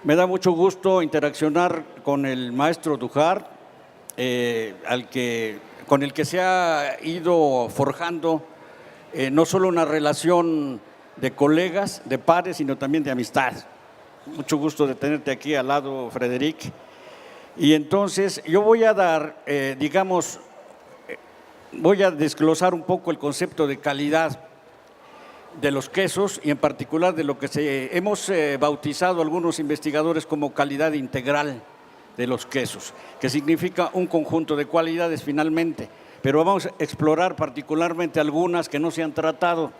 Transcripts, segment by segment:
Me da mucho gusto interaccionar con el maestro Dujar, con el que se ha ido forjando no solo una relación de colegas, de pares, sino también de amistad. Mucho gusto de tenerte aquí al lado, Frederic. Y entonces yo voy a dar, voy a desglosar un poco el concepto de calidad de los quesos y en particular de lo que hemos bautizado algunos investigadores como calidad integral de los quesos, que significa un conjunto de cualidades finalmente, pero vamos a explorar particularmente algunas que no se han tratado,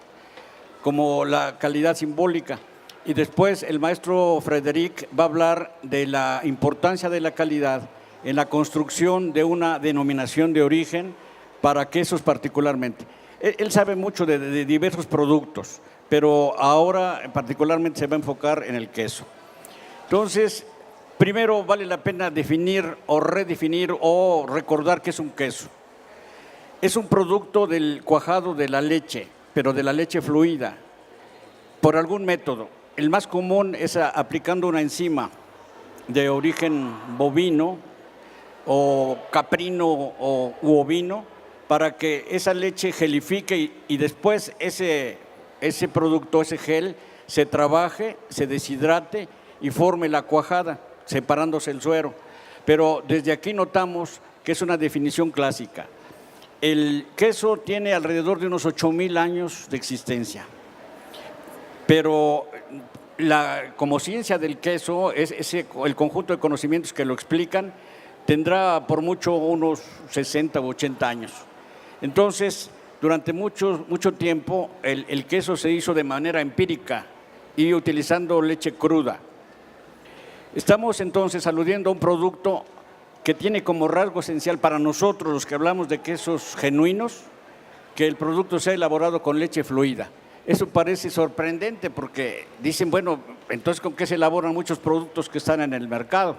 como la calidad simbólica. Y después el maestro Frederic va a hablar de la importancia de la calidad en la construcción de una denominación de origen para quesos particularmente. Él sabe mucho de diversos productos, pero ahora particularmente se va a enfocar en el queso. Entonces, primero vale la pena definir o redefinir o recordar qué es un queso. Es un producto del cuajado de la leche, pero de la leche fluida, por algún método. El más común es aplicando una enzima de origen bovino o caprino u ovino, para que esa leche gelifique y después ese producto, ese gel, se trabaje, se deshidrate y forme la cuajada, separándose el suero. Pero desde aquí notamos que es una definición clásica. El queso tiene alrededor de unos 8,000 años de existencia, pero como ciencia del queso, el conjunto de conocimientos que lo explican tendrá por mucho unos 60 u 80 años. Entonces, durante mucho tiempo, el queso se hizo de manera empírica y utilizando leche cruda. Estamos entonces aludiendo a un producto que tiene como rasgo esencial para nosotros, los que hablamos de quesos genuinos, que el producto sea elaborado con leche fluida. Eso parece sorprendente porque dicen, bueno, entonces ¿con qué se elaboran muchos productos que están en el mercado?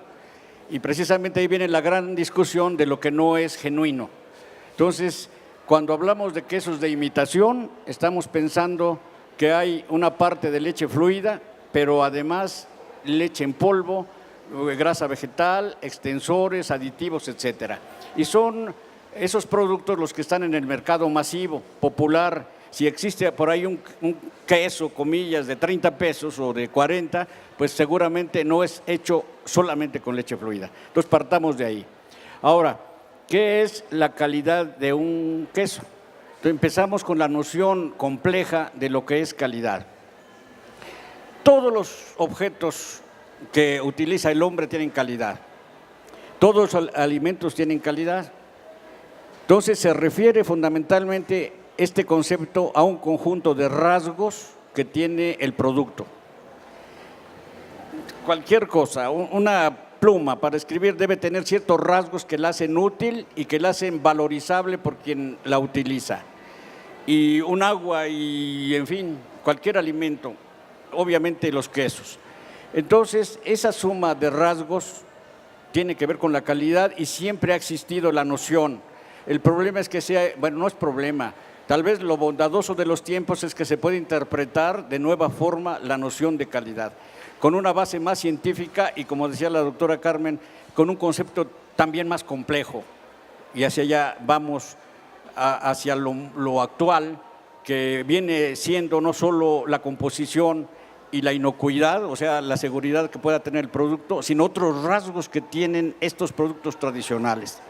Y precisamente ahí viene la gran discusión de lo que no es genuino. Entonces, cuando hablamos de quesos de imitación, estamos pensando que hay una parte de leche fluida, pero además leche en polvo, grasa vegetal, extensores, aditivos, etcétera. Y son esos productos los que están en el mercado masivo, popular. Si existe por ahí un queso, comillas, de 30 pesos o de 40, pues seguramente no es hecho solamente con leche fluida. Entonces partamos de ahí. Ahora, ¿qué es la calidad de un queso? Entonces, empezamos con la noción compleja de lo que es calidad. Todos los objetos que utiliza el hombre tienen calidad. Todos los alimentos tienen calidad. Entonces se refiere fundamentalmente este concepto a un conjunto de rasgos que tiene el producto. Cualquier cosa, una pluma para escribir debe tener ciertos rasgos que la hacen útil y que la hacen valorizable por quien la utiliza. Y un agua y, en fin, cualquier alimento, obviamente los quesos. Entonces, esa suma de rasgos tiene que ver con la calidad y siempre ha existido la noción. El problema es que no es problema. Tal vez lo bondadoso de los tiempos es que se puede interpretar de nueva forma la noción de calidad, con una base más científica y, como decía la doctora Carmen, con un concepto también más complejo. Y hacia allá vamos, hacia lo actual, que viene siendo no solo la composición y la inocuidad, o sea, la seguridad que pueda tener el producto, sino otros rasgos que tienen estos productos tradicionales.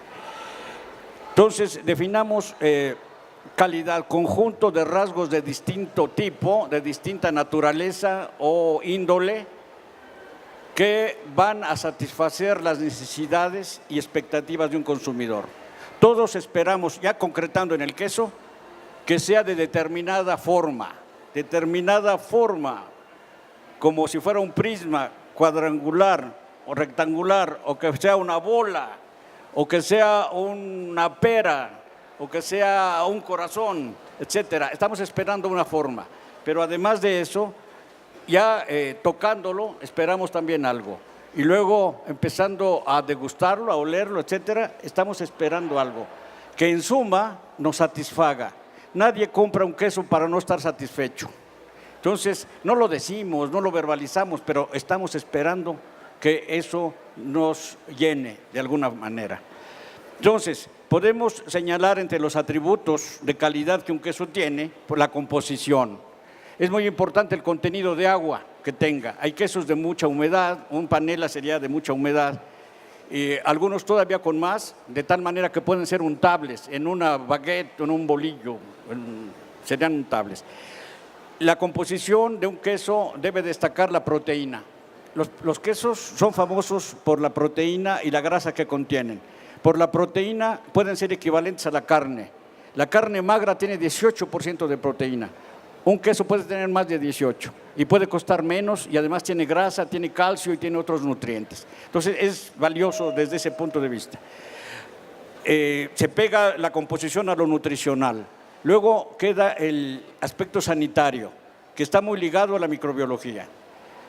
Entonces, definamos calidad, conjunto de rasgos de distinto tipo, de distinta naturaleza o índole, que van a satisfacer las necesidades y expectativas de un consumidor. Todos esperamos, ya concretando en el queso, que sea de determinada forma, como si fuera un prisma cuadrangular o rectangular, o que sea una bola, o que sea una pera, o que sea un corazón, etcétera. Estamos esperando una forma, pero además de eso, ya tocándolo, esperamos también algo. Y luego, empezando a degustarlo, a olerlo, etcétera, estamos esperando algo que en suma nos satisfaga. Nadie compra un queso para no estar satisfecho. Entonces, no lo decimos, no lo verbalizamos, pero estamos esperando que eso nos llene de alguna manera. Entonces, podemos señalar entre los atributos de calidad que un queso tiene por la composición. Es muy importante el contenido de agua que tenga. Hay quesos de mucha humedad, un panela sería de mucha humedad, algunos todavía con más, de tal manera que pueden ser untables en una baguette, en un bolillo, serían untables. La composición de un queso debe destacar la proteína. Los quesos son famosos por la proteína y la grasa que contienen. Por la proteína pueden ser equivalentes a la carne. La carne magra tiene 18% de proteína. Un queso puede tener más de 18 y puede costar menos y además tiene grasa, tiene calcio y tiene otros nutrientes. Entonces es valioso desde ese punto de vista. Se pega la composición a lo nutricional. Luego queda el aspecto sanitario, que está muy ligado a la microbiología.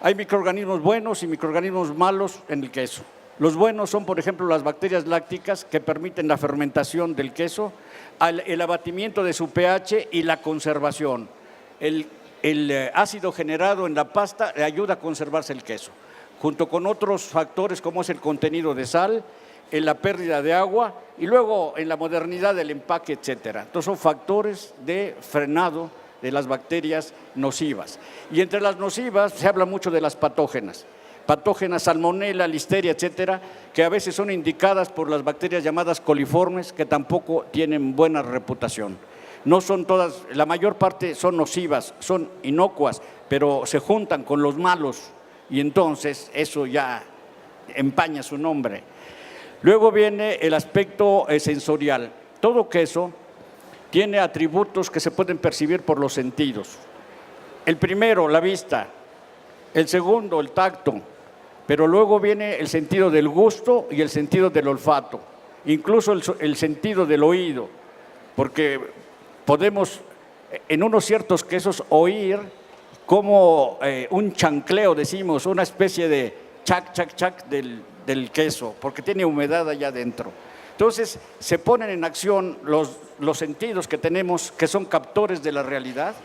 Hay microorganismos buenos y microorganismos malos en el queso. Los buenos son, por ejemplo, las bacterias lácticas que permiten la fermentación del queso, el abatimiento de su pH y la conservación. El ácido generado en la pasta le ayuda a conservarse el queso, junto con otros factores como es el contenido de sal, en la pérdida de agua y luego en la modernidad del empaque, etcétera. Entonces son factores de frenado de las bacterias nocivas. Y entre las nocivas se habla mucho de las patógenas, salmonella, listeria, etcétera, que a veces son indicadas por las bacterias llamadas coliformes, que tampoco tienen buena reputación. No son todas, la mayor parte son nocivas, son inocuas, pero se juntan con los malos y entonces eso ya empaña su nombre. Luego viene el aspecto sensorial. Todo queso tiene atributos que se pueden percibir por los sentidos. El primero, la vista. El segundo, el tacto. Pero luego viene el sentido del gusto y el sentido del olfato. Incluso el sentido del oído. Porque podemos, en unos ciertos quesos, oír como un chancleo, decimos, una especie de chac, chac, chac del queso, porque tiene humedad allá adentro. Entonces, se ponen en acción los sentidos que tenemos, que son captores de la realidad,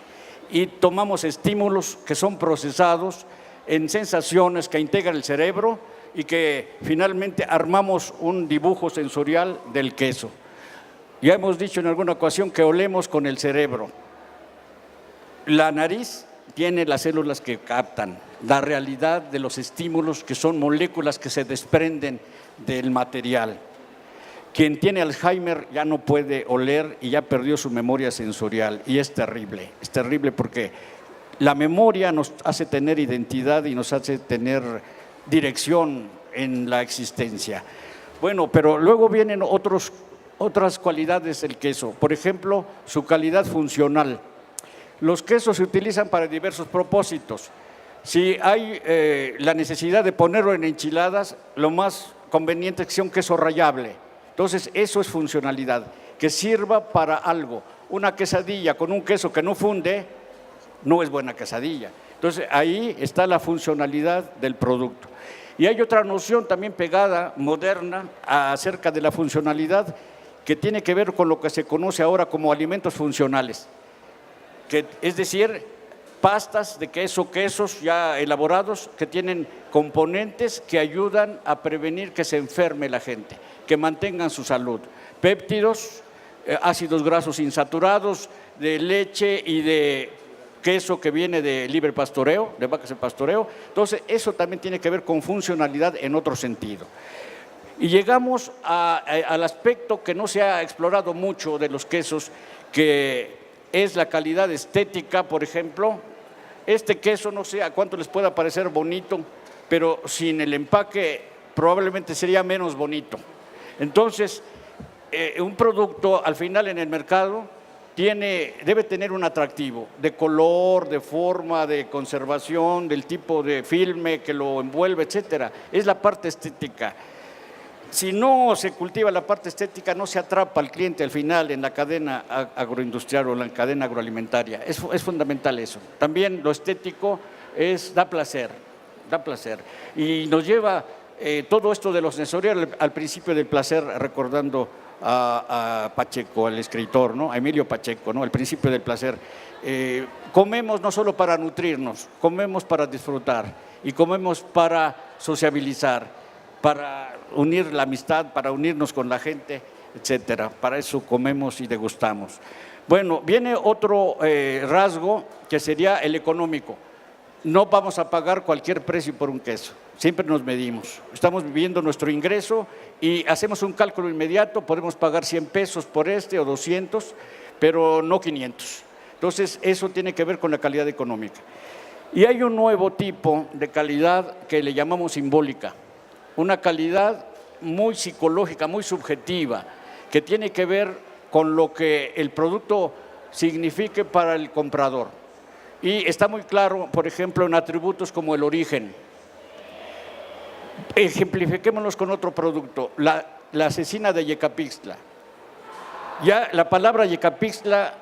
y tomamos estímulos que son procesados en sensaciones que integran el cerebro y que finalmente armamos un dibujo sensorial del queso. Ya hemos dicho en alguna ocasión que olemos con el cerebro. La nariz tiene las células que captan la realidad de los estímulos, que son moléculas que se desprenden del material. Quien tiene Alzheimer ya no puede oler y ya perdió su memoria sensorial, y es terrible porque la memoria nos hace tener identidad y nos hace tener dirección en la existencia. Bueno, pero luego vienen otras cualidades del queso, por ejemplo, su calidad funcional. Los quesos se utilizan para diversos propósitos. Si hay la necesidad de ponerlo en enchiladas, lo más conveniente es que sea un queso rallable. Entonces, eso es funcionalidad, que sirva para algo. Una quesadilla con un queso que no funde, no es buena quesadilla. Entonces, ahí está la funcionalidad del producto. Y hay otra noción también pegada, moderna, acerca de la funcionalidad, que tiene que ver con lo que se conoce ahora como alimentos funcionales. Es decir, pastas de queso, quesos ya elaborados que tienen componentes que ayudan a prevenir que se enferme la gente, que mantengan su salud. Péptidos, ácidos grasos insaturados, de leche y de queso que viene de libre pastoreo, de vacas de pastoreo. Entonces, eso también tiene que ver con funcionalidad en otro sentido. Y llegamos al aspecto que no se ha explorado mucho de los quesos, que es la calidad estética. Por ejemplo, este queso, no sé a cuánto les pueda parecer bonito, pero sin el empaque probablemente sería menos bonito. Entonces, un producto al final en el mercado debe tener un atractivo de color, de forma, de conservación, del tipo de filme que lo envuelve, etcétera. Es la parte estética. Si no se cultiva la parte estética, no se atrapa al cliente al final en la cadena agroindustrial o en la cadena agroalimentaria. Es fundamental eso. También lo estético da placer. Y nos lleva todo esto de lo sensorial al principio del placer, recordando a Pacheco, al escritor, ¿no? A Emilio Pacheco, ¿no? El principio del placer. Comemos no solo para nutrirnos, comemos para disfrutar y comemos para sociabilizar, para unir la amistad, para unirnos con la gente, etcétera. Para eso comemos y degustamos. Bueno, viene otro rasgo que sería el económico. No vamos a pagar cualquier precio por un queso, siempre nos medimos. Estamos viviendo nuestro ingreso y hacemos un cálculo inmediato, podemos pagar 100 pesos por este o 200, pero no 500. Entonces, eso tiene que ver con la calidad económica. Y hay un nuevo tipo de calidad que le llamamos simbólica, una calidad muy psicológica, muy subjetiva, que tiene que ver con lo que el producto signifique para el comprador. Y está muy claro, por ejemplo, en atributos como el origen. Ejemplifiquémonos con otro producto, la cecina de Yecapixtla. Ya la palabra Yecapixtla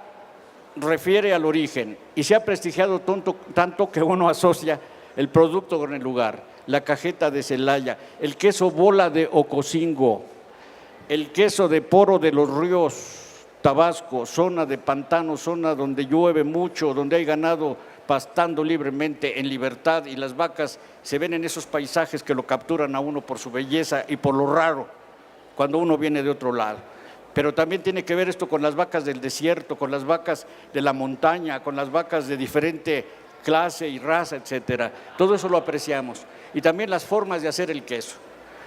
refiere al origen y se ha prestigiado tanto que uno asocia el producto con el lugar. La cajeta de Celaya, el queso bola de Ocosingo, el queso de Poro de los Ríos, Tabasco, zona de pantano, zona donde llueve mucho, donde hay ganado pastando libremente en libertad y las vacas se ven en esos paisajes que lo capturan a uno por su belleza y por lo raro cuando uno viene de otro lado. Pero también tiene que ver esto con las vacas del desierto, con las vacas de la montaña, con las vacas de diferente clase y raza, etcétera. Todo eso lo apreciamos. Y también las formas de hacer el queso.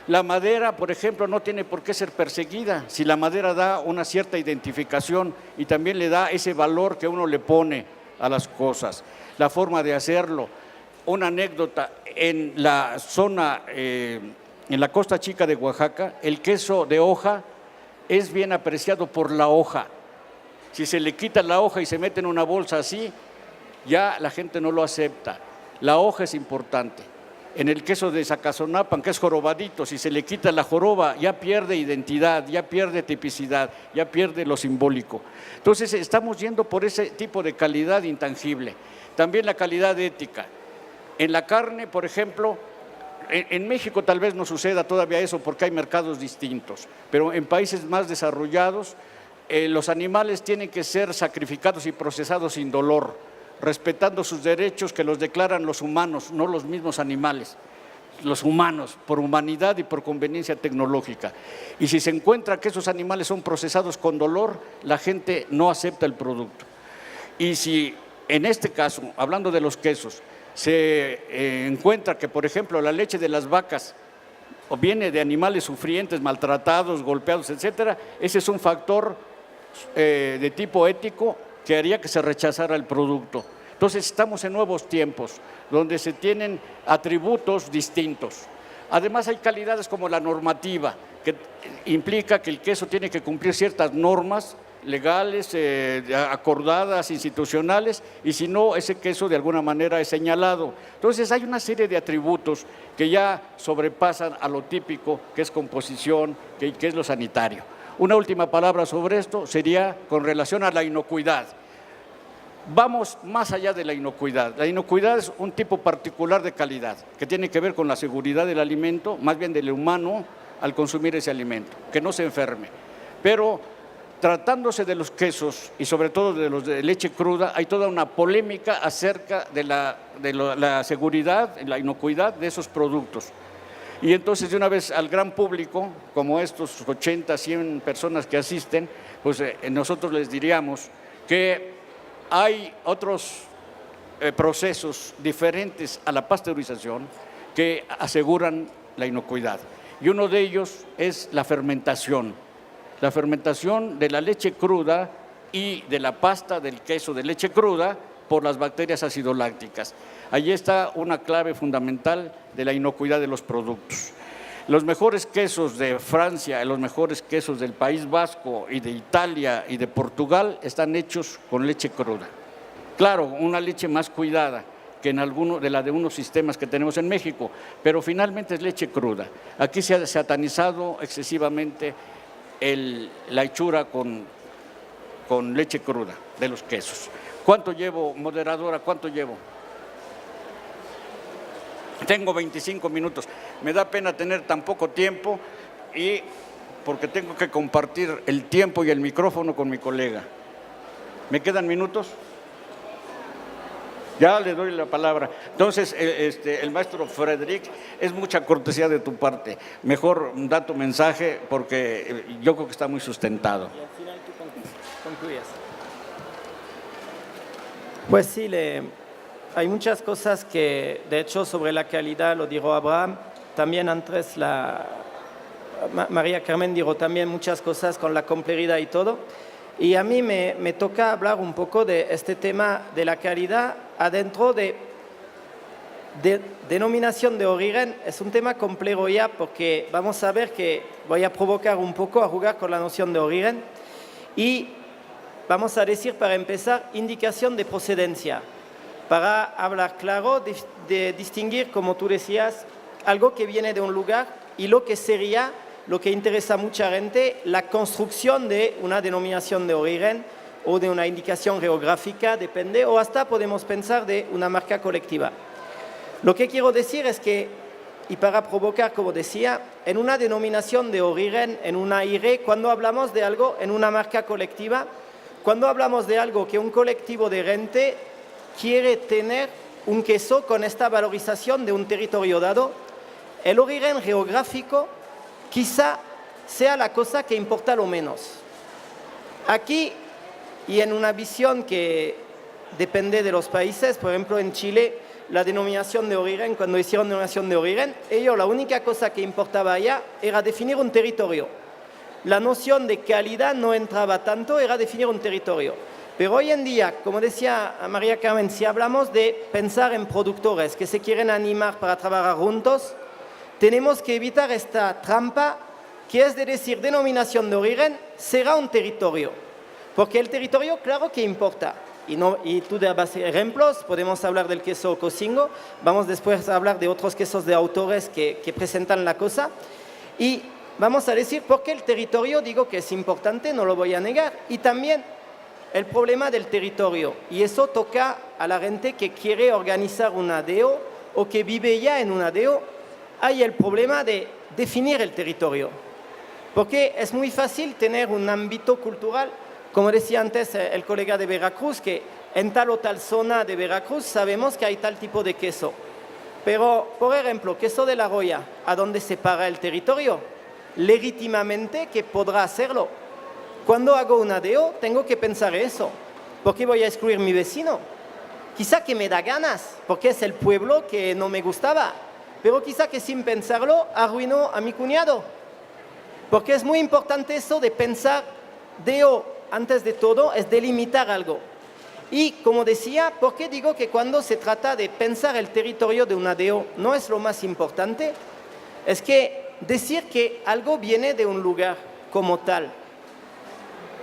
La madera, por ejemplo, no tiene por qué ser perseguida, si la madera da una cierta identificación y también le da ese valor que uno le pone a las cosas. La forma de hacerlo. Una anécdota, en la zona, en la Costa Chica de Oaxaca, el queso de hoja es bien apreciado por la hoja. Si se le quita la hoja y se mete en una bolsa así, ya la gente no lo acepta. La hoja es importante. En el queso de Zacazonapan, que es jorobadito, si se le quita la joroba, ya pierde identidad, ya pierde tipicidad, ya pierde lo simbólico. Entonces, estamos yendo por ese tipo de calidad intangible. También la calidad ética. En la carne, por ejemplo, en México tal vez no suceda todavía eso porque hay mercados distintos, pero en países más desarrollados los animales tienen que ser sacrificados y procesados sin dolor, respetando sus derechos que los declaran los humanos, no los mismos animales, los humanos, por humanidad y por conveniencia tecnológica. Y si se encuentra que esos animales son procesados con dolor, la gente no acepta el producto. Y si en este caso, hablando de los quesos, se encuentra que, por ejemplo, la leche de las vacas o viene de animales sufrientes, maltratados, golpeados, etcétera, ese es un factor de tipo ético que haría que se rechazara el producto. Entonces, estamos en nuevos tiempos, donde se tienen atributos distintos. Además, hay calidades como la normativa, que implica que el queso tiene que cumplir ciertas normas legales, acordadas, institucionales, y si no, ese queso de alguna manera es señalado. Entonces, hay una serie de atributos que ya sobrepasan a lo típico, que es composición, que es lo sanitario. Una última palabra sobre esto sería con relación a la inocuidad. Vamos más allá de la inocuidad. La inocuidad es un tipo particular de calidad, que tiene que ver con la seguridad del alimento, más bien del humano al consumir ese alimento, que no se enferme. Pero tratándose de los quesos y sobre todo de los de leche cruda, hay toda una polémica acerca de la seguridad, la inocuidad de esos productos. Y entonces, de una vez al gran público, como estos 80, 100 personas que asisten, pues nosotros les diríamos que hay otros procesos diferentes a la pasteurización que aseguran la inocuidad. Y uno de ellos es la fermentación de la leche cruda y de la pasta del queso de leche cruda por las bacterias acidolácticas. Allí está una clave fundamental de la inocuidad de los productos. Los mejores quesos de Francia, los mejores quesos del País Vasco y de Italia y de Portugal están hechos con leche cruda. Claro, una leche más cuidada que en alguno de la de unos sistemas que tenemos en México, pero finalmente es leche cruda. Aquí se ha satanizado excesivamente la hechura con leche cruda de los quesos. ¿Cuánto llevo, moderadora? ¿Cuánto llevo? Tengo 25 minutos. Me da pena tener tan poco tiempo y porque tengo que compartir el tiempo y el micrófono con mi colega. ¿Me quedan minutos? Ya le doy la palabra. Entonces, el maestro Frederic, es mucha cortesía de tu parte. Mejor da tu mensaje porque yo creo que está muy sustentado. Y al final tú concluyes. Pues sí, hay muchas cosas que, de hecho, sobre la calidad lo dijo Abraham. También antes María Carmen dijo también muchas cosas con la complejidad y todo. Y a mí me toca hablar un poco de este tema de la calidad adentro de denominación de origen. Es un tema complejo ya porque vamos a ver que voy a provocar un poco a jugar con la noción de origen y vamos a decir para empezar indicación de procedencia para hablar claro de distinguir, como tú decías, algo que viene de un lugar y lo que sería, lo que interesa a mucha gente, la construcción de una denominación de origen o de una indicación geográfica, depende, o hasta podemos pensar de una marca colectiva. Lo que quiero decir es que, y para provocar, como decía, en una denominación de origen, en una IRE, cuando hablamos de algo en una marca colectiva, cuando hablamos de algo que un colectivo de gente quiere tener un queso con esta valorización de un territorio dado, el origen geográfico quizá sea la cosa que importa lo menos. Aquí, y en una visión que depende de los países, por ejemplo en Chile, la denominación de origen, cuando hicieron denominación de origen, ellos la única cosa que importaba allá era definir un territorio. La noción de calidad no entraba tanto, era definir un territorio. Pero hoy en día, como decía María Carmen, si hablamos de pensar en productores que se quieren animar para trabajar juntos, tenemos que evitar esta trampa que es de decir denominación de origen será un territorio. Porque el territorio, claro que importa. Y tú dabas ejemplos, podemos hablar del queso Cocingo, vamos después a hablar de otros quesos de autores que presentan la cosa. Y vamos a decir por qué el territorio, digo que es importante, no lo voy a negar. Y también el problema del territorio. Y eso toca a la gente que quiere organizar una DO o que vive ya en una DO. Hay el problema de definir el territorio. Porque es muy fácil tener un ámbito cultural. Como decía antes el colega de Veracruz, que en tal o tal zona de Veracruz sabemos que hay tal tipo de queso. Pero, por ejemplo, queso de la Roya, ¿a dónde se para el territorio? Legítimamente que podrá hacerlo. Cuando hago una DO, tengo que pensar eso. ¿Por qué voy a excluir mi vecino? Quizá que me da ganas, porque es el pueblo que no me gustaba. Pero quizá que sin pensarlo arruinó a mi cuñado. Porque es muy importante eso de pensar DO. Antes de todo, es delimitar algo. Y, como decía, ¿por qué digo que cuando se trata de pensar el territorio de una DO no es lo más importante? Es que decir que algo viene de un lugar como tal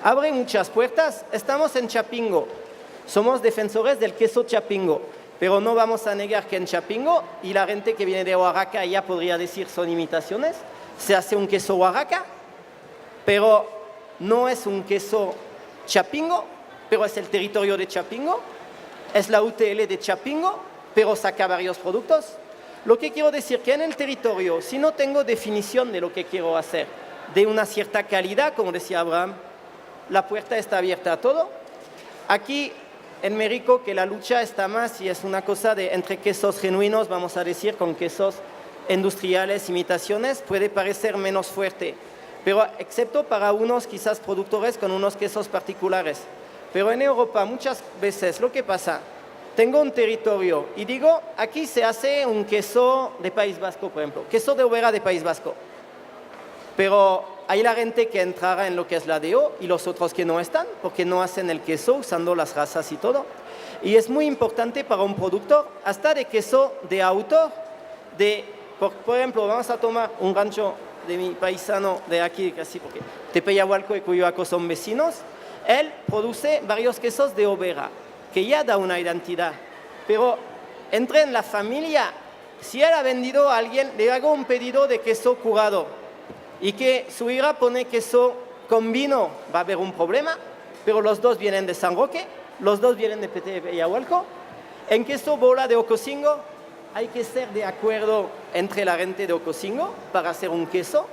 abre muchas puertas. Estamos en Chapingo, somos defensores del queso Chapingo, pero no vamos a negar que en Chapingo, y la gente que viene de Oaxaca ya podría decir son imitaciones, se hace un queso Oaxaca, pero no es un queso Chapingo, pero es el territorio de Chapingo, es la UTL de Chapingo, pero saca varios productos. Lo que quiero decir que en el territorio, si no tengo definición de lo que quiero hacer, de una cierta calidad, como decía Abraham, la puerta está abierta a todo. Aquí en México que la lucha está más y es una cosa de entre quesos genuinos, vamos a decir, con quesos industriales, imitaciones, puede parecer menos fuerte. Pero excepto para unos quizás productores con unos quesos particulares. Pero en Europa muchas veces lo que pasa, tengo un territorio y digo, aquí se hace un queso de País Vasco, por ejemplo, queso de overa de País Vasco. Pero hay la gente que entrará en lo que es la DO y los otros que no están, porque no hacen el queso usando las razas y todo. Y es muy importante para un productor, hasta de queso de autor, por ejemplo, vamos a tomar un rancho de mi paisano de aquí, casi porque Tepeyahualco y Cuyoaco son vecinos. Él produce varios quesos de overa, que ya da una identidad. Pero entre en la familia, si él ha vendido a alguien, le hago un pedido de queso curado y que su hija pone queso con vino, va a haber un problema, pero los dos vienen de San Roque, los dos vienen de Tepeyahualco. En queso bola de Ocosingo, hay que ser de acuerdo entre la gente de Ocosingo para hacer un queso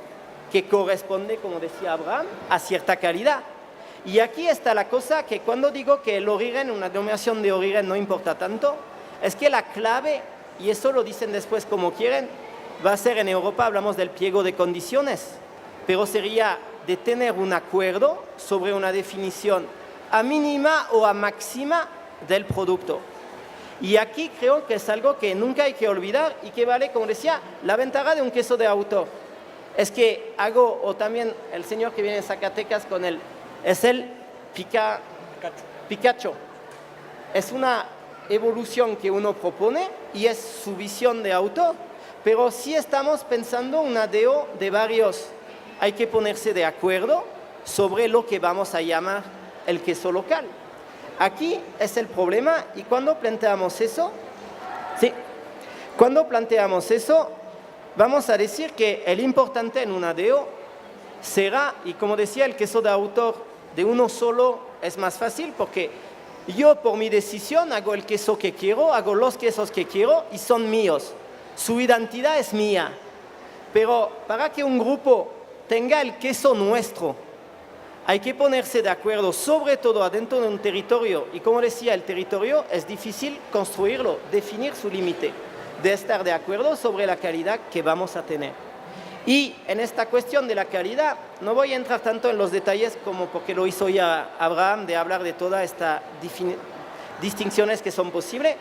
que corresponde, como decía Abraham, a cierta calidad. Y aquí está la cosa que cuando digo que el origen, una denominación de origen no importa tanto, es que la clave, y eso lo dicen después como quieren, va a ser en Europa, hablamos del pliego de condiciones, pero sería de tener un acuerdo sobre una definición a mínima o a máxima del producto. Y aquí creo que es algo que nunca hay que olvidar y que vale, como decía, la ventaja de un queso de autor. Es que hago, o también el señor que viene de Zacatecas con él, es el Picacho. Es una evolución que uno propone y es su visión de autor, pero sí estamos pensando un ADO de varios. Hay que ponerse de acuerdo sobre lo que vamos a llamar el queso local. Aquí es el problema y cuando planteamos eso, vamos a decir que el importante en un ADO será, y como decía, el queso de autor de uno solo es más fácil porque yo por mi decisión hago el queso que quiero, hago los quesos que quiero y son míos. Su identidad es mía. Pero para que un grupo tenga el queso nuestro, hay que ponerse de acuerdo, sobre todo adentro de un territorio. Y como decía, el territorio es difícil construirlo, definir su límite, de estar de acuerdo sobre la calidad que vamos a tener. Y en esta cuestión de la calidad, no voy a entrar tanto en los detalles como porque lo hizo ya Abraham, de hablar de todas estas distinciones que son posibles,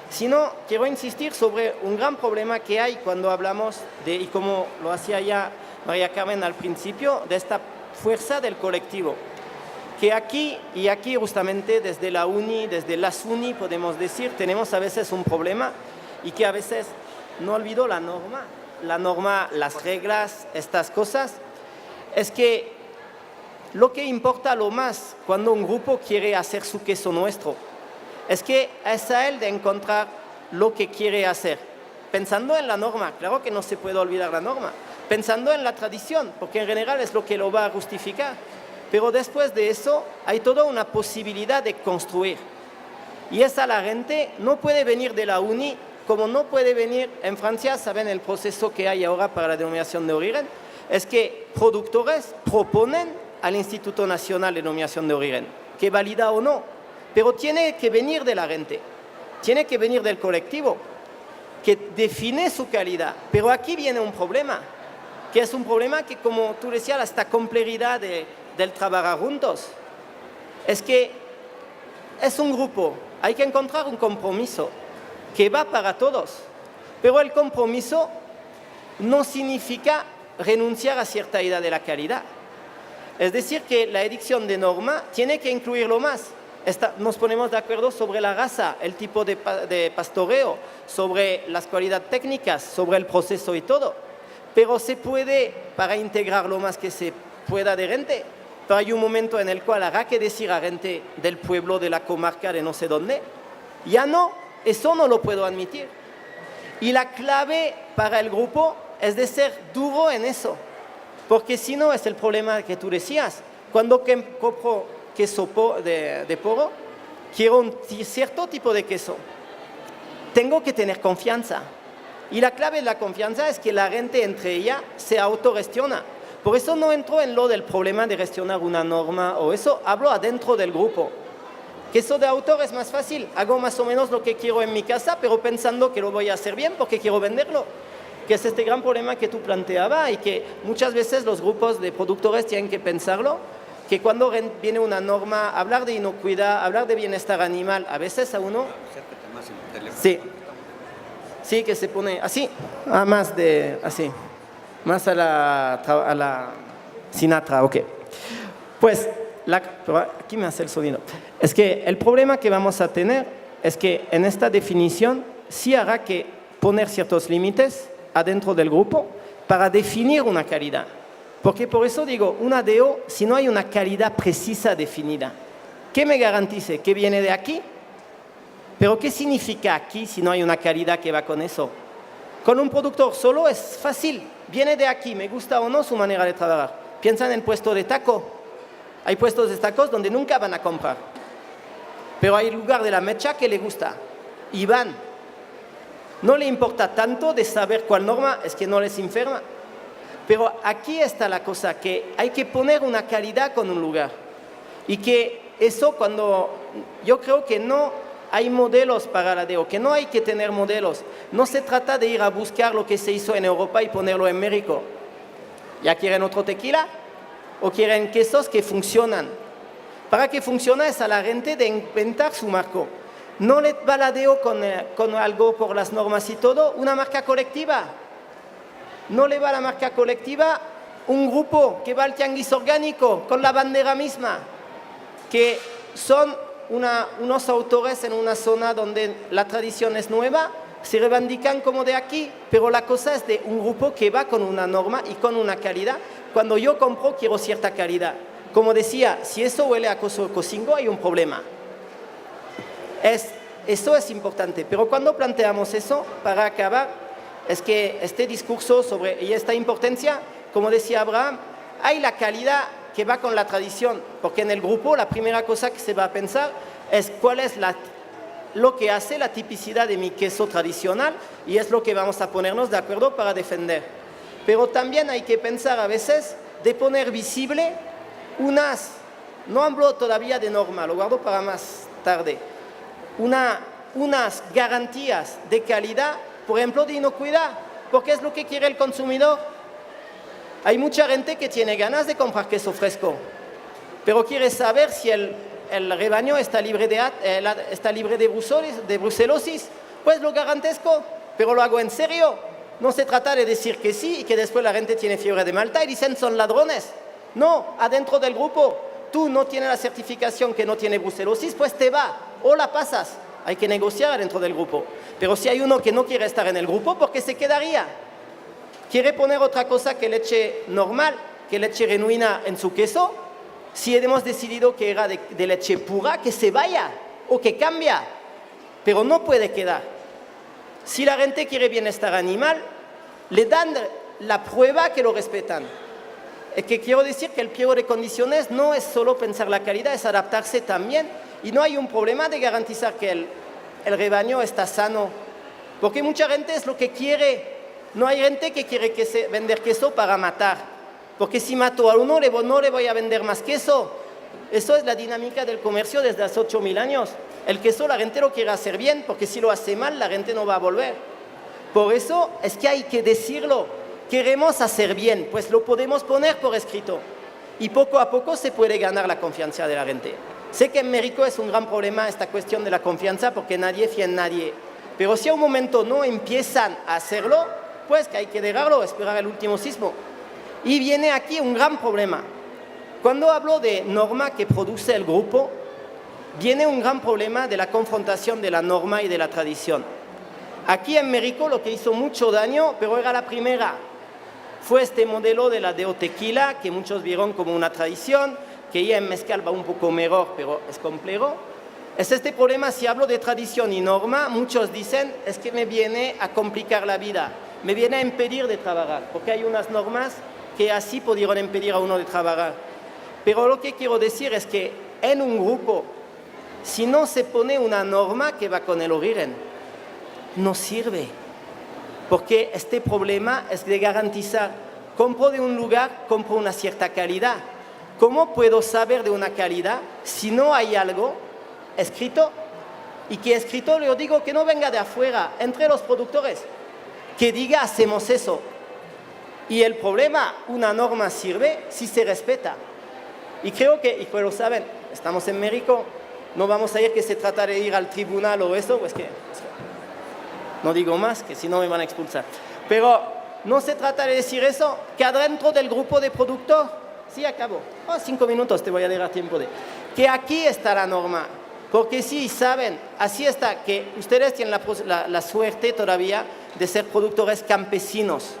sino quiero insistir sobre un gran problema que hay cuando hablamos de, y como lo hacía ya María Carmen al principio, de esta fuerza del colectivo. Que aquí, y aquí justamente desde la UNI, desde las UNI podemos decir, tenemos a veces un problema y que a veces, no olvido la norma, las reglas, estas cosas, es que lo que importa lo más cuando un grupo quiere hacer su queso nuestro, es que es a él de encontrar lo que quiere hacer, pensando en la norma, claro que no se puede olvidar la norma, pensando en la tradición, porque en general es lo que lo va a justificar, pero después de eso hay toda una posibilidad de construir. Y esa la gente no puede venir de la UNI, como no puede venir en Francia, saben el proceso que hay ahora para la denominación de origen, es que productores proponen al Instituto Nacional de Denominación de Origen, que valida o no, pero tiene que venir de la gente, tiene que venir del colectivo, que define su calidad. Pero aquí viene un problema, que es un problema que, como tú decías, esta complejidad del trabajar juntos, es que es un grupo, hay que encontrar un compromiso que va para todos, pero el compromiso no significa renunciar a cierta idea de la calidad. Es decir, que la edición de norma tiene que incluirlo más. Nos ponemos de acuerdo sobre la raza, el tipo de pastoreo, sobre las cualidades técnicas, sobre el proceso y todo. Pero se puede, para integrar lo más que se pueda de gente, pero hay un momento en el cual habrá que decir a gente del pueblo, de la comarca, de no sé dónde, ya no, eso no lo puedo admitir. Y la clave para el grupo es de ser duro en eso, porque si no es el problema que tú decías. Cuando compro queso de porro, quiero un cierto tipo de queso. Tengo que tener confianza. Y la clave de la confianza es que la gente entre ella se autogestiona. Por eso no entro en lo del problema de gestionar una norma o eso, hablo adentro del grupo. Queso de autor es más fácil, hago más o menos lo que quiero en mi casa, pero pensando que lo voy a hacer bien porque quiero venderlo. Que es este gran problema que tú planteabas y que muchas veces los grupos de productores tienen que pensarlo, que cuando viene una norma, hablar de inocuidad, hablar de bienestar animal, a veces a uno... Sí, que se pone así, más a la Sinatra, ok. Pues, aquí me hace el sonido. Es que el problema que vamos a tener es que en esta definición sí habrá que poner ciertos límites adentro del grupo para definir una calidad. Porque por eso digo, un ADO, si no hay una calidad precisa definida, ¿qué me garantice? ¿Que viene de aquí? Pero ¿qué significa aquí si no hay una calidad que va con eso? Con un productor solo es fácil, viene de aquí, me gusta o no su manera de trabajar. Piensa en el puesto de taco. Hay puestos de tacos donde nunca van a comprar. Pero hay lugar de la mecha que le gusta. Y van. No le importa tanto de saber cuál norma, es que no les enferma. Pero aquí está la cosa, que hay que poner una calidad con un lugar. Y que eso yo creo que no hay modelos para la DO, que no hay que tener modelos. No se trata de ir a buscar lo que se hizo en Europa y ponerlo en México. ¿Ya quieren otro tequila? ¿O quieren quesos que funcionan? Para que funcione es a la gente de inventar su marco. No le va la DO con algo por las normas y todo, una marca colectiva. No le va la marca colectiva un grupo que va al tianguis orgánico con la bandera misma, que son unos autores en una zona donde la tradición es nueva, se reivindican como de aquí, pero la cosa es de un grupo que va con una norma y con una calidad. Cuando yo compro, quiero cierta calidad. Como decía, si eso huele a cocingo, hay un problema. Eso es importante, pero cuando planteamos eso, para acabar, es que este discurso y esta importancia, como decía Abraham, hay la calidad que va con la tradición, porque en el grupo la primera cosa que se va a pensar es cuál es lo que hace la tipicidad de mi queso tradicional y es lo que vamos a ponernos de acuerdo para defender. Pero también hay que pensar a veces de poner visible no hablo todavía de norma, lo guardo para más tarde, unas garantías de calidad, por ejemplo, de inocuidad, porque es lo que quiere el consumidor. Hay mucha gente que tiene ganas de comprar queso fresco, pero quiere saber si el rebaño está libre de brucelosis. Pues lo garantizo, pero lo hago en serio. No se trata de decir que sí y que después la gente tiene fiebre de Malta y dicen son ladrones. No, adentro del grupo, tú no tienes la certificación que no tiene brucelosis, pues te va o la pasas. Hay que negociar dentro del grupo. Pero si hay uno que no quiere estar en el grupo, ¿por qué se quedaría? Quiere poner otra cosa que leche normal, que leche genuina en su queso. Si hemos decidido que era de leche pura, que se vaya o que cambia. Pero no puede quedar. Si la gente quiere bienestar animal, le dan la prueba que lo respetan. Es que quiero decir que el pliego de condiciones no es solo pensar la calidad, es adaptarse también. Y no hay un problema de garantizar que el rebaño está sano. Porque mucha gente es lo que quiere. No hay gente que quiere vender queso para matar. Porque si mato a uno, no le voy a vender más queso. Eso es la dinámica del comercio desde hace 8.000 años. El queso la gente lo quiere hacer bien, porque si lo hace mal, la gente no va a volver. Por eso es que hay que decirlo. Queremos hacer bien, pues lo podemos poner por escrito. Y poco a poco se puede ganar la confianza de la gente. Sé que en México es un gran problema esta cuestión de la confianza, porque nadie fía en nadie. Pero si a un momento no empiezan a hacerlo, pues que hay que dejarlo, esperar el último sismo. Y viene aquí un gran problema. Cuando hablo de norma que produce el grupo, viene un gran problema de la confrontación de la norma y de la tradición. Aquí en México lo que hizo mucho daño, pero era la primera, fue este modelo de la DO Tequila, que muchos vieron como una tradición, que ya en mezcal va un poco mejor, pero es complejo. Es este problema, si hablo de tradición y norma, muchos dicen, es que me viene a complicar la vida, me viene a impedir de trabajar, porque hay unas normas que así pudieron impedir a uno de trabajar. Pero lo que quiero decir es que en un grupo, si no se pone una norma que va con el origen, no sirve. Porque este problema es de garantizar, compro de un lugar, compro una cierta calidad. ¿Cómo puedo saber de una calidad si no hay algo escrito? Y que escrito, le digo que no venga de afuera, entre los productores, que diga hacemos eso. Y el problema, una norma sirve si se respeta. Y creo que, y pues lo saben, estamos en México, no vamos a ir que se trata de ir al tribunal o eso, pues que no digo más, que si no me van a expulsar. Pero no se trata de decir eso, que adentro del grupo de productor, sí, acabo, 5 minutos te voy a dejar tiempo de, que aquí está la norma, porque sí, saben, así está, que ustedes tienen la suerte todavía de ser productores campesinos.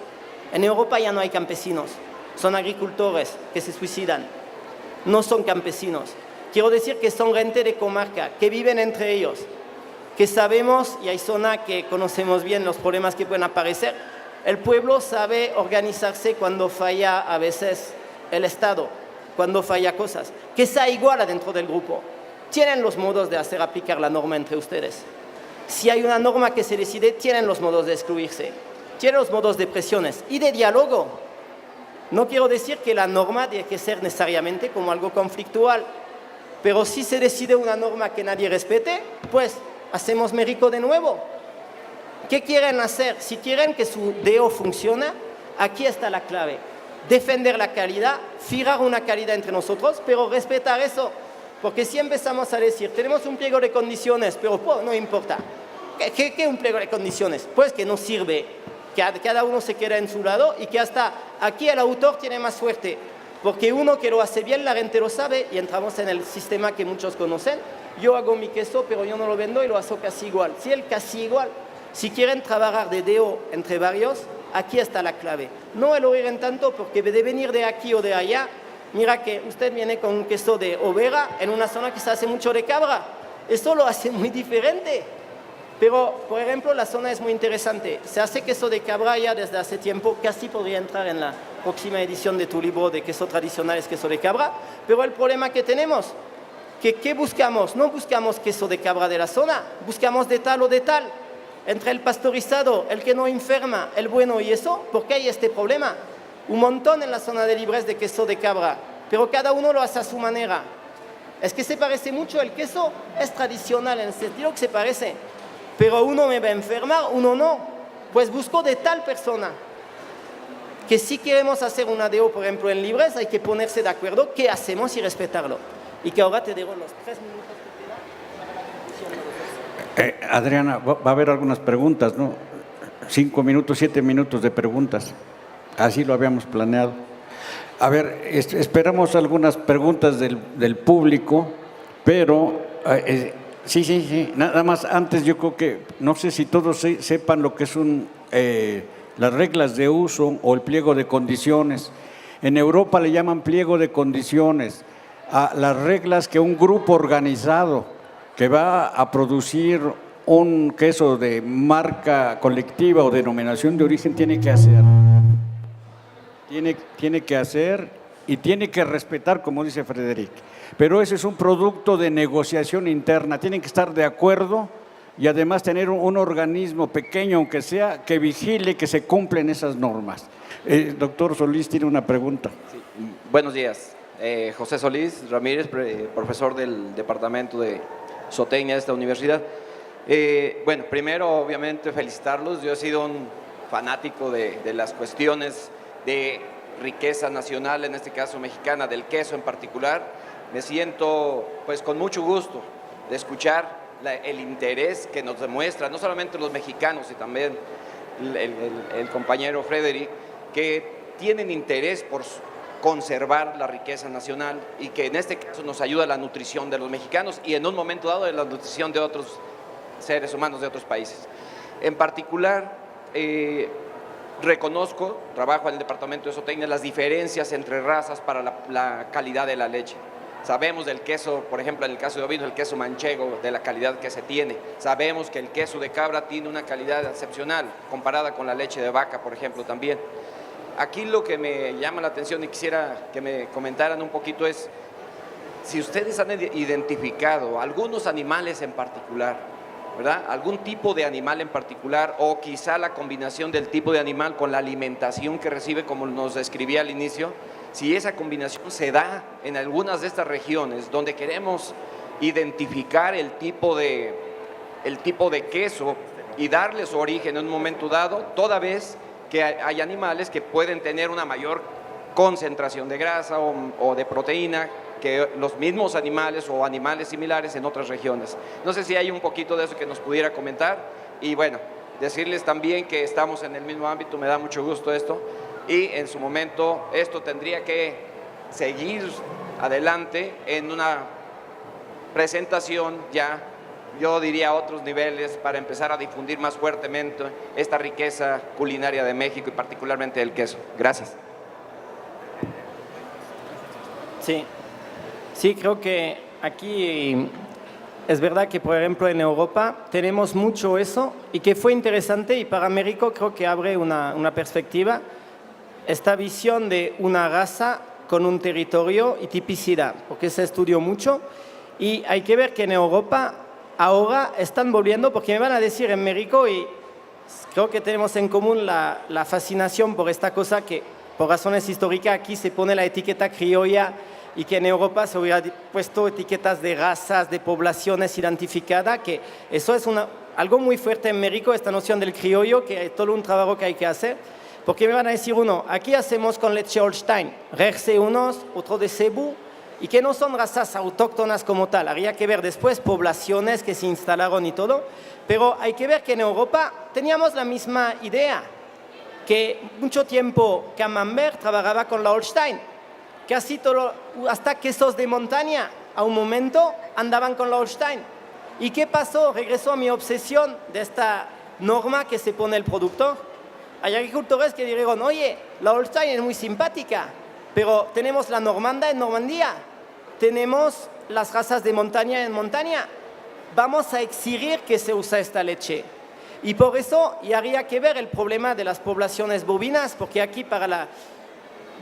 En Europa ya no hay campesinos, son agricultores que se suicidan, no son campesinos. Quiero decir que son gente de comarca, que viven entre ellos, que sabemos, y hay zonas que conocemos bien los problemas que pueden aparecer. El pueblo sabe organizarse cuando falla a veces el Estado, cuando falla cosas, que sea igual dentro del grupo. Tienen los modos de hacer aplicar la norma entre ustedes. Si hay una norma que se decide, tienen los modos de excluirse, tienen los modos de presiones y de diálogo. No quiero decir que la norma tiene que ser necesariamente como algo conflictual, pero si se decide una norma que nadie respete, pues hacemos México de nuevo. ¿Qué quieren hacer? Si quieren que su DO funcione, aquí está la clave. Defender la calidad, fijar una calidad entre nosotros, pero respetar eso. Porque si empezamos a decir, tenemos un pliego de condiciones, pero pues, no importa. ¿Qué es un pliego de condiciones? Pues que no sirve, que cada uno se queda en su lado y que hasta aquí el autor tiene más suerte. Porque uno que lo hace bien, la gente lo sabe y entramos en el sistema que muchos conocen. Yo hago mi queso, pero yo no lo vendo y lo hago casi igual. Si el casi igual, si quieren trabajar de DO entre varios, aquí está la clave. No el origen tanto porque de venir de aquí o de allá, mira que usted viene con un queso de oveja en una zona que se hace mucho de cabra. Esto lo hace muy diferente. Pero, por ejemplo, la zona es muy interesante. Se hace queso de cabra ya desde hace tiempo, casi podría entrar en la próxima edición de tu libro de queso tradicional, es queso de cabra. Pero el problema que tenemos, ¿qué buscamos? No buscamos queso de cabra de la zona, buscamos de tal o de tal. Entre el pastorizado, el que no enferma, el bueno y eso, ¿por qué hay este problema? Un montón en la zona de Libres de queso de cabra, pero cada uno lo hace a su manera. Es que se parece mucho, el queso es tradicional en el sentido que se parece, pero uno me va a enfermar, uno no. Pues busco de tal persona. Que si queremos hacer una DO, por ejemplo, en Libres, hay que ponerse de acuerdo qué hacemos y respetarlo. Y que ahora te dejo los 3 minutos que te da. Adriana, va a haber algunas preguntas, ¿no? 5 minutos, 7 minutos de preguntas. Así lo habíamos planeado. A ver, esperamos algunas preguntas del público, pero sí. Nada más antes yo creo que, no sé si todos sepan lo que son las reglas de uso o el pliego de condiciones. En Europa le llaman pliego de condiciones a las reglas que un grupo organizado que va a producir un queso de marca colectiva o denominación de origen tiene que hacer. Tiene que hacer y tiene que respetar, como dice Frederic. Pero ese es un producto de negociación interna. Tienen que estar de acuerdo y además tener un organismo pequeño, aunque sea, que vigile que se cumplen esas normas. Doctor Solís tiene una pregunta. Sí. Buenos días. José Solís Ramírez, profesor del Departamento de Zootecnia de esta universidad. Bueno, primero, obviamente, felicitarlos. Yo he sido un fanático de las cuestiones de riqueza nacional, en este caso mexicana, del queso en particular. Me siento pues con mucho gusto de escuchar el interés que nos demuestra, no solamente los mexicanos y también el compañero Frederic, que tienen interés por conservar la riqueza nacional y que en este caso nos ayuda la nutrición de los mexicanos y en un momento dado de la nutrición de otros seres humanos de otros países. En particular, reconozco, trabajo en el Departamento de Zootecnia, las diferencias entre razas para la calidad de la leche. Sabemos del queso, por ejemplo, en el caso de ovino, el queso manchego, de la calidad que se tiene. Sabemos que el queso de cabra tiene una calidad excepcional, comparada con la leche de vaca, por ejemplo, también. Aquí lo que me llama la atención y quisiera que me comentaran un poquito es si ustedes han identificado algunos animales en particular, ¿verdad? Algún tipo de animal en particular o quizá la combinación del tipo de animal con la alimentación que recibe, como nos describía al inicio, si esa combinación se da en algunas de estas regiones donde queremos identificar el tipo de queso y darle su origen en un momento dado, toda vez que hay animales que pueden tener una mayor concentración de grasa o de proteína que los mismos animales o animales similares en otras regiones. No sé si hay un poquito de eso que nos pudiera comentar y bueno, decirles también que estamos en el mismo ámbito, me da mucho gusto esto y en su momento esto tendría que seguir adelante en una presentación ya, yo diría a otros niveles, para empezar a difundir más fuertemente esta riqueza culinaria de México y particularmente del queso. Gracias. Sí, creo que aquí es verdad que, por ejemplo, en Europa tenemos mucho eso y que fue interesante y para México creo que abre una perspectiva, esta visión de una raza con un territorio y tipicidad, porque se estudió mucho y hay que ver que en Europa ahora están volviendo, porque me van a decir en México y creo que tenemos en común la fascinación por esta cosa que por razones históricas aquí se pone la etiqueta criolla y que en Europa se hubiera puesto etiquetas de razas, de poblaciones identificadas, que eso es algo muy fuerte en México, esta noción del criollo, que es todo un trabajo que hay que hacer. Porque me van a decir uno, aquí hacemos con leche Holstein, Rerse unos, otro de Cebu, y que no son razas autóctonas como tal. Habría que ver después poblaciones que se instalaron y todo, pero hay que ver que en Europa teníamos la misma idea, que mucho tiempo Camembert trabajaba con la Holstein, casi todo, hasta quesos de montaña, a un momento andaban con la Holstein. ¿Y qué pasó? Regresó a mi obsesión de esta norma que se pone el productor. Hay agricultores que dijeron, oye, la Holstein es muy simpática, pero tenemos la Normanda en Normandía, tenemos las razas de montaña en montaña, vamos a exigir que se use esta leche. Y por eso y habría que ver el problema de las poblaciones bovinas, porque aquí para la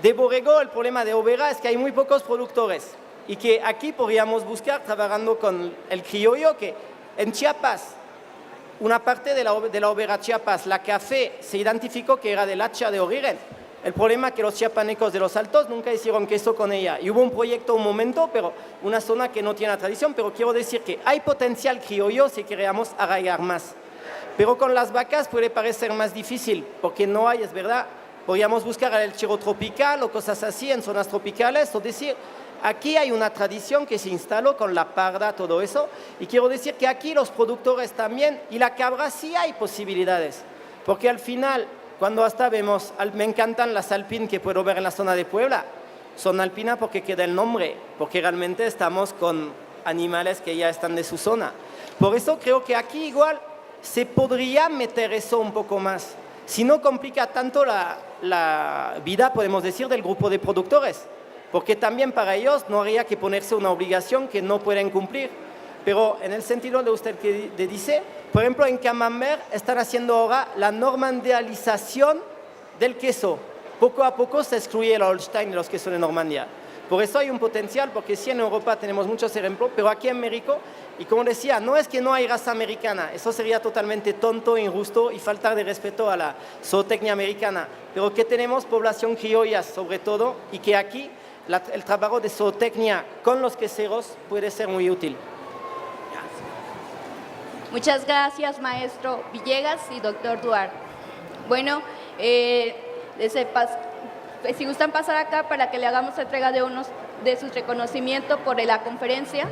de borrego el problema de overa es que hay muy pocos productores y que aquí podríamos buscar trabajando con el criollo, que en Chiapas, una parte de la overa Chiapas, la café, se identificó que era del hacha de origen. El problema es que los chiapanecos de los Altos nunca hicieron queso con ella. Y hubo un proyecto un momento, pero una zona que no tiene la tradición, pero quiero decir que hay potencial criollo si queremos arraigar más. Pero con las vacas puede parecer más difícil, porque no hay, es verdad, podríamos buscar el chero tropical o cosas así en zonas tropicales, o decir, aquí hay una tradición que se instaló con la parda, todo eso, y quiero decir que aquí los productores también, y la cabra sí hay posibilidades, porque al final, cuando hasta vemos, me encantan las alpines que puedo ver en la zona de Puebla, son alpinas porque queda el nombre, porque realmente estamos con animales que ya están de su zona. Por eso creo que aquí igual se podría meter eso un poco más, si no complica tanto la vida, podemos decir, del grupo de productores, porque también para ellos no habría que ponerse una obligación que no pueden cumplir. Pero en el sentido de usted que dice, por ejemplo, en Camembert están haciendo ahora la normandalización del queso. Poco a poco se excluye la Holstein de los quesos de Normandía. Por eso hay un potencial, porque sí en Europa tenemos muchos ejemplos, pero aquí en México, y como decía, no es que no hay raza americana, eso sería totalmente tonto, injusto y faltar de respeto a la zootecnia americana, pero que tenemos población criolla sobre todo, y que aquí el trabajo de zootecnia con los queseros puede ser muy útil. Muchas gracias, maestro Villegas y doctor Duarte. Bueno, si gustan pasar acá para que le hagamos entrega de unos de sus reconocimientos por la conferencia.